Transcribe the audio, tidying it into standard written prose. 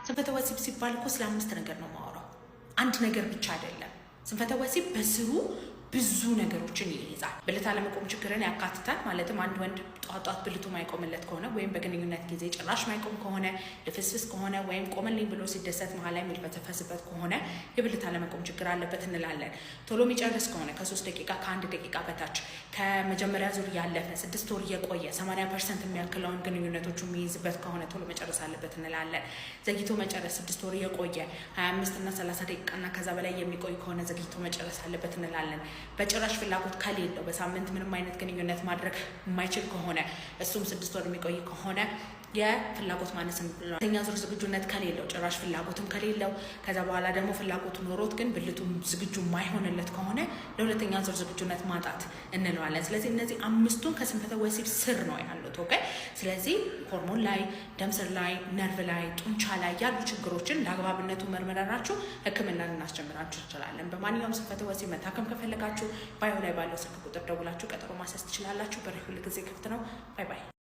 ስንፈተ ወሲብ ሲባል እኮ ስለ 5 ነገር ነው ማወራው። አንድ ነገር ብቻ አይደለም። ስንፈተ ወሲብ በስሩ ብዙ ነገሮችን ይይዛል። ብልት አለመቆም ችግርን ያካትታል። ማለትም አንድ ወንድ ጧጧት ብልቱ ማይቆምለት ከሆነ ወይም በግንኙነት ጊዜ ጭራሽ ማይቆም ከሆነ ልፍስፍስ ከሆነ ወይም ቆመልኝ ብሎ ሲደሰት መሀል ላይ የሚልፈሰፈስበት ከሆነ የብልት አለመቆም ችግር አለበት እንላለን። ቶሎ የሚጨርስ ከሆነ ከ3 ደቂቃ ከ1 ደቂቃ በታች ከመጀመሪያ ዙር ያለፈ 6 ወር የቆየ 80% የሚያክለውን ግንኙነቶቹ የሚይዝበት ከሆነ ቶሎ መጨረስ አለበት እንላለን። ዘግይቶ መጨረስ 6 ወር የቆየ 25 እና 30 ደቂቃ እና ከዛ በላይ የሚቆይ ከሆነ ዘግይቶ መጨረስ አለበት እንላለን። በጭራሽ ፍላጎት ከሌለው በሳምንት ምንም አይነት ግንኙነት ማድረግ የማይችል ከሆነ እሱም 6 ወር የሚቆይ ከሆነ የፍላጎት ማነስ ነው። ሁለተኛ ዙር ዝግጁነት ከሌለው ጭራሽ ፍላጎትም ከሌለው ከዛ በኋላ ደግሞ ፍላጎቱ ኖሮት ግን ብልቱም ዝግጁ ማይሆንለት ከሆነ ለሁለተኛ ዙር ዝግጁነት ማጣት እንለዋለን። ስለዚህ እነዚህ 5ቱን ከስንፈተ ወሲብ ስር ነው ያሉት። ኦኬ። ስለዚህ ሆርሞን ላይ፣ ደም ስር ላይ፣ ነርቭ ላይ፣ ጡንቻ ላይ ያሉ ችግሮችን ለአግባብነቱ መርመራችሁ ሕክምና ልናስጀምራችሁ እንችላለን። በማንኛውም ስንፈተ ወሲብ መታከም ከፈለጋችሁ ባዮ ላይ ባለው ስልክ ቁጥር ደውላችሁ ቀጠሮ ማስያዝ ትችላላችሁ። በሬ ሁል ጊዜ ክፍት ነው። ባይ ባይ።